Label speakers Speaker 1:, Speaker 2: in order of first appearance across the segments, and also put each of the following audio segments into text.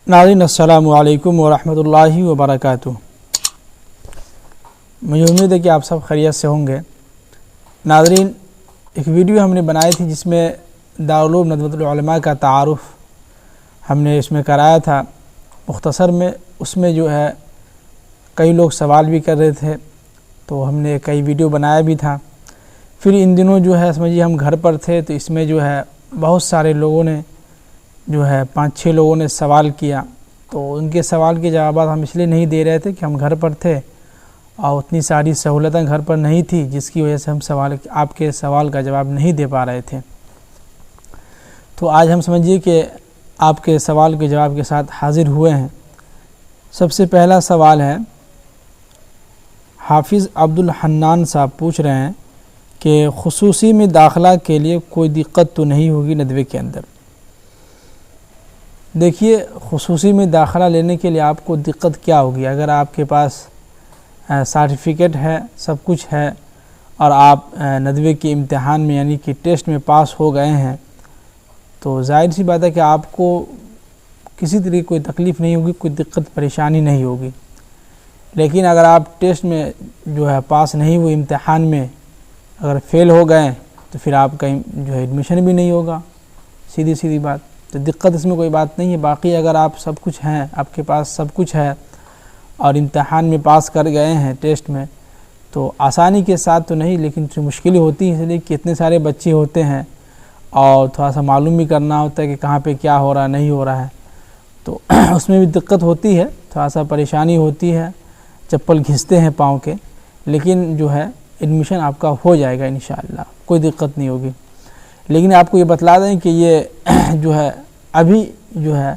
Speaker 1: ناظرین السلام علیکم ورحمۃ اللہ وبرکاتہ۔ مجھے امید ہے کہ آپ سب خیریت سے ہوں گے۔ ناظرین، ایک ویڈیو ہم نے بنائی تھی جس میں دارالعلوم ندوۃ العلماء کا تعارف ہم نے اس میں کرایا تھا مختصر میں۔ اس میں جو ہے کئی لوگ سوال بھی کر رہے تھے تو ہم نے کئی ویڈیو بنایا بھی تھا۔ پھر ان دنوں جو ہے سمجھیے ہم گھر پر تھے تو اس میں جو ہے بہت سارے لوگوں نے جو ہے 5-6 لوگوں نے سوال کیا، تو ان کے سوال کے جوابات ہم اس لیے نہیں دے رہے تھے کہ ہم گھر پر تھے اور اتنی ساری سہولتیں گھر پر نہیں تھی، جس کی وجہ سے ہم آپ کے سوال کا جواب نہیں دے پا رہے تھے۔ تو آج ہم سمجھیے کہ آپ کے سوال کے جواب کے ساتھ حاضر ہوئے ہیں۔ سب سے پہلا سوال ہے، حافظ عبدالحنان صاحب پوچھ رہے ہیں کہ خصوصی میں داخلہ کے لیے کوئی دقت تو نہیں ہوگی ندوے کے اندر؟ دیکھیے، خصوصی میں داخلہ لینے کے لیے آپ کو دقت کیا ہوگی؟ اگر آپ کے پاس سرٹیفکیٹ ہے، سب کچھ ہے، اور آپ ندوے کے امتحان میں یعنی کہ ٹیسٹ میں پاس ہو گئے ہیں، تو ظاہر سی بات ہے کہ آپ کو کسی طرح کوئی تکلیف نہیں ہوگی، کوئی دقت پریشانی نہیں ہوگی۔ لیکن اگر آپ ٹیسٹ میں جو ہے پاس نہیں ہوئے، امتحان میں اگر فیل ہو گئے تو پھر آپ کا جو ہے ایڈمیشن بھی نہیں ہوگا، سیدھی بات۔ تو دقت اس میں کوئی بات نہیں ہے۔ باقی اگر آپ سب کچھ ہیں، آپ کے پاس سب کچھ ہے اور امتحان میں پاس کر گئے ہیں ٹیسٹ میں، تو آسانی کے ساتھ تو نہیں، لیکن مشکلیں ہوتی ہیں، اس لیے کہ اتنے سارے بچے ہوتے ہیں اور تھوڑا سا معلوم بھی کرنا ہوتا ہے کہ کہاں پہ کیا ہو رہا نہیں ہو رہا ہے، تو اس میں بھی دقت ہوتی ہے، تھوڑا سا پریشانی ہوتی ہے، چپل گھستے ہیں پاؤں کے، لیکن جو ہے ایڈمیشن آپ کا ہو جائے گا انشاءاللہ، کوئی دقت نہیں ہوگی۔ لیکن آپ کو یہ بتلا دیں کہ یہ جو ہے ابھی جو ہے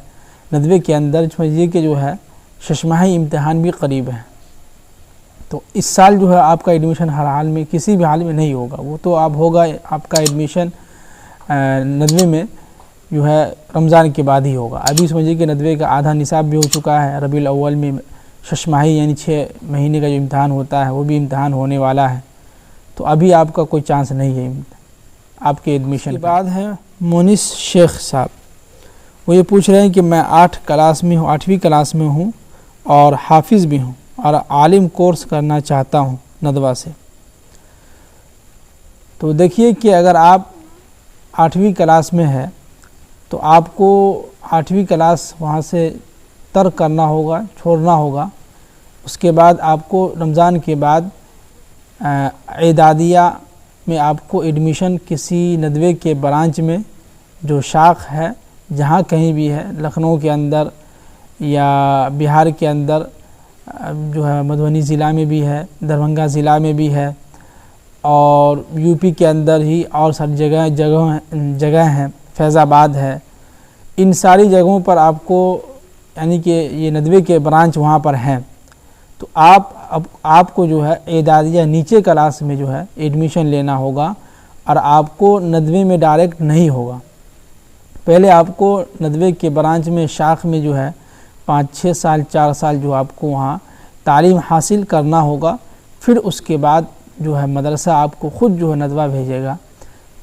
Speaker 1: ندوے کے اندر سمجھیے کہ جو ہے ششماہی امتحان بھی قریب ہے، تو اس سال جو ہے آپ کا ایڈمیشن ہر حال میں کسی بھی حال میں نہیں ہوگا، وہ تو اب ہوگا آپ کا ایڈمیشن ندوے میں جو ہے رمضان کے بعد ہی ہوگا۔ ابھی سمجھیے کہ ندوے کا آدھا نصاب بھی ہو چکا ہے، ربیع الاول میں ششماہی یعنی 6 مہینے کا جو امتحان ہوتا ہے وہ بھی امتحان ہونے والا ہے، تو ابھی آپ کا کوئی چانس نہیں ہے آپ کے ایڈمیشن کے بعد ہے مونس شیخ صاحب، وہ یہ پوچھ رہے ہیں کہ میں 8ویں کلاس میں ہوں اور حافظ بھی ہوں اور عالم کورس کرنا چاہتا ہوں ندوہ سے۔ تو دیکھیے کہ اگر آپ 8ویں کلاس میں ہے تو آپ کو 8ویں کلاس وہاں سے ترک کرنا ہوگا، چھوڑنا ہوگا۔ اس کے بعد آپ کو رمضان کے بعد اعدادیہ میں آپ کو ایڈمیشن کسی ندوے کے برانچ میں جو شاخ ہے، جہاں کہیں بھی ہے، لکھنؤ کے اندر یا بہار کے اندر جو ہے مدھوبنی ضلع میں بھی ہے، دربھنگہ ضلع میں بھی ہے، اور یو پی کے اندر ہی اور ساری جگہ ہیں، فیض آباد ہے، ان ساری جگہوں پر آپ کو یعنی کہ یہ ندوے کے برانچ وہاں پر ہیں، تو آپ کو جو ہے اعدادیہ نیچے کلاس میں جو ہے ایڈمیشن لینا ہوگا، اور آپ کو ندوے میں ڈائریکٹ نہیں ہوگا۔ پہلے آپ کو ندوے کے برانچ میں شاخ میں جو ہے 5-6 سال 4 سال جو آپ کو وہاں تعلیم حاصل کرنا ہوگا، پھر اس کے بعد جو ہے مدرسہ آپ کو خود جو ہے ندوہ بھیجے گا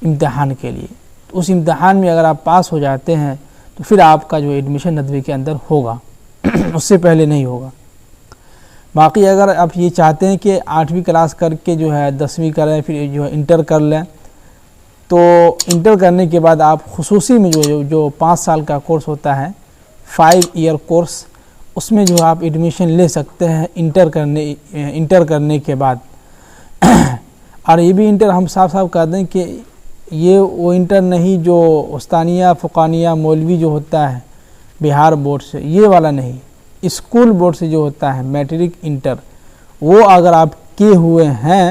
Speaker 1: امتحان کے لیے، تو اس امتحان میں اگر آپ پاس ہو جاتے ہیں تو پھر آپ کا جو ایڈمیشن ندوے کے اندر ہوگا، اس سے پہلے نہیں ہوگا۔ باقی اگر آپ یہ چاہتے ہیں کہ 8ویں کلاس کر کے جو ہے 10ویں کریں، پھر جو ہے انٹر کر لیں، تو انٹر کرنے کے بعد آپ خصوصی میں جو 5 سال کا کورس ہوتا ہے، 5 ایئر کورس، اس میں جو آپ ایڈمیشن لے سکتے ہیں انٹر کرنے کے بعد۔ اور یہ بھی انٹر ہم صاف کر دیں کہ یہ وہ انٹر نہیں جو استانیہ فقانیہ مولوی جو ہوتا ہے بہار بورڈ سے، یہ والا نہیں، اسکول بورڈ سے جو ہوتا ہے میٹرک انٹر، وہ اگر آپ کیے ہوئے ہیں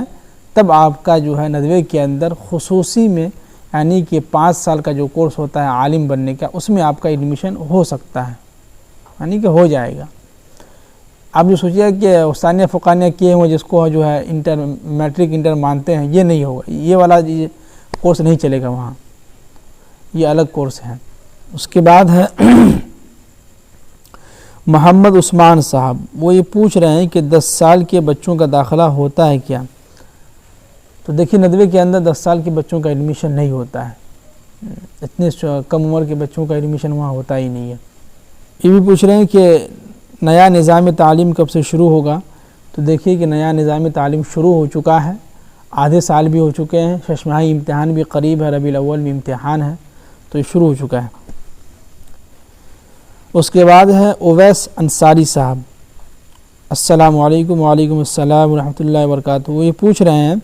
Speaker 1: تب آپ کا جو ہے ندوے کے اندر خصوصی میں یعنی کہ 5 سال کا جو کورس ہوتا ہے عالم بننے کا، اس میں آپ کا ایڈمیشن ہو سکتا ہے، یعنی کہ ہو جائے گا۔ آپ جو سوچیے کہ استانیہ فقانیہ کیے ہوئے جس کو جو ہے میٹرک انٹر مانتے ہیں، یہ نہیں ہوگا، یہ والا کورس نہیں چلے گا وہاں، یہ الگ کورس ہے۔ اس کے بعد ہے محمد عثمان صاحب، وہ یہ پوچھ رہے ہیں کہ 10 سال کے بچوں کا داخلہ ہوتا ہے کیا؟ تو دیکھیے ندوے کے اندر 10 سال کے بچوں کا ایڈمیشن نہیں ہوتا ہے، اتنے کم عمر کے بچوں کا ایڈمیشن وہاں ہوتا ہی نہیں ہے۔ یہ بھی پوچھ رہے ہیں کہ نیا نظام تعلیم کب سے شروع ہوگا؟ تو دیکھیے کہ نیا نظام تعلیم شروع ہو چکا ہے، آدھے سال بھی ہو چکے ہیں، ششماہی امتحان بھی قریب ہے، ربیع الاول میں امتحان ہے، تو یہ شروع ہو چکا ہے۔ اس کے بعد ہے اویس انصاری صاحب، السلام علیکم۔ وعلیکم السلام ورحمۃ اللہ وبرکاتہ۔ وہ یہ پوچھ رہے ہیں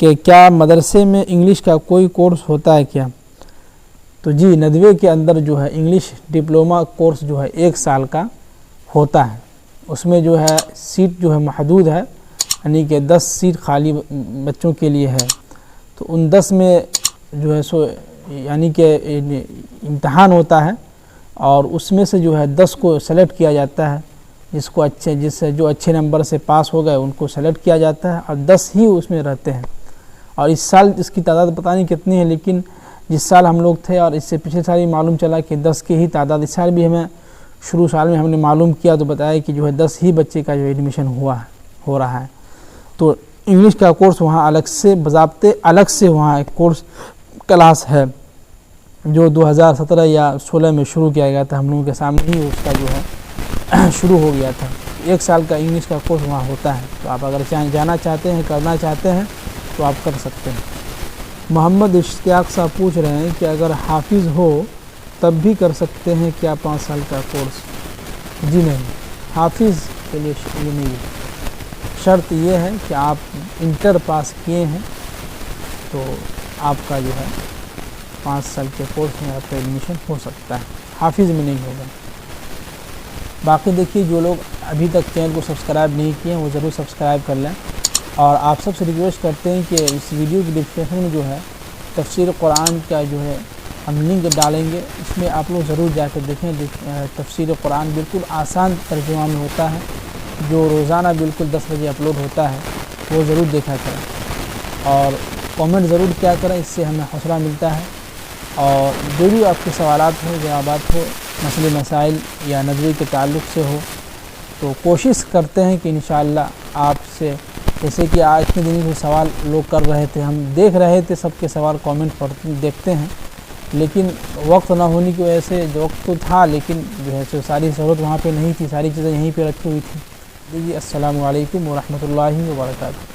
Speaker 1: کہ کیا مدرسے میں انگلش کا کوئی کورس ہوتا ہے کیا؟ تو جی، ندوے کے اندر جو ہے انگلش ڈپلومہ کورس جو ہے 1 سال کا ہوتا ہے، اس میں جو ہے سیٹ جو ہے محدود ہے، یعنی کہ 10 سیٹ خالی بچوں کے لیے ہے، تو ان 10 میں جو ہے سو یعنی کہ امتحان ہوتا ہے، اور اس میں سے جو ہے 10 کو سلیکٹ کیا جاتا ہے، جو اچھے نمبر سے پاس ہو گئے ان کو سلیکٹ کیا جاتا ہے، اور 10 ہی اس میں رہتے ہیں۔ اور اس سال اس کی تعداد پتہ نہیں کتنی ہے، لیکن جس سال ہم لوگ تھے اور اس سے پچھلے سال ہی معلوم چلا کہ 10 کی ہی تعداد، اس سال بھی ہمیں شروع سال میں ہم نے معلوم کیا تو بتایا کہ جو ہے 10 ہی بچے کا جو ایڈمیشن ہو رہا ہے۔ تو انگلش کا کورس وہاں الگ سے باضابطے الگ سے وہاں ایک کورس کلاس ہے جو 2017 یا 16 میں شروع کیا گیا تھا، ہم لوگوں کے سامنے ہی اس کا جو ہے شروع ہو گیا تھا۔ 1 سال کا انگلش کا کورس وہاں ہوتا ہے، تو آپ اگر جانا چاہتے ہیں، کرنا چاہتے ہیں تو آپ کر سکتے ہیں۔ محمد اشتیاق صاحب پوچھ رہے ہیں کہ اگر حافظ ہو تب بھی کر سکتے ہیں کیا 5 سال کا کورس؟ جی نہیں، حافظ کے لیے یہ نہیں ہے، شرط یہ ہے کہ آپ انٹر پاس کیے ہیں تو آپ کا جو ہے 5 سال کے کورس میں آپ کا ایڈمیشن ہو سکتا ہے، حافظ میں نہیں ہوگا۔ باقی دیکھیے، جو لوگ ابھی تک چینل کو سبسکرائب نہیں کیے ہیں وہ ضرور سبسکرائب کر لیں، اور آپ سب سے ریکویسٹ کرتے ہیں کہ اس ویڈیو کی ڈسکرپشن میں جو ہے تفسیر قرآن کا جو ہے ہم لنک ڈالیں گے، اس میں آپ لوگ ضرور جا کے دیکھیں۔ تفسیر قرآن بالکل آسان ترجمہ میں ہوتا ہے، جو روزانہ بالکل 10 بجے اپلوڈ ہوتا ہے، وہ ضرور دیکھا کریں، اور کامنٹ ضرور کیا کریں، اس سے ہمیں حوصلہ ملتا ہے۔ اور جو بھی آپ کے سوالات ہو، جوابات ہو، مسئلے مسائل یا ندوے کے تعلق سے ہو، تو کوشش کرتے ہیں کہ انشاءاللہ آپ سے، جیسے کہ آج اتنے دنوں سے سوال لوگ کر رہے تھے، ہم دیکھ رہے تھے سب کے سوال، کامنٹ دیکھتے ہیں، لیکن وقت نہ ہونے کی وجہ سے، جو وقت تو تھا لیکن جو ہے ساری سہولت وہاں پہ نہیں تھی، ساری چیزیں یہیں پہ رکھی ہوئی تھی۔ جی، السلام علیکم ورحمۃ اللہ وبرکاتہ۔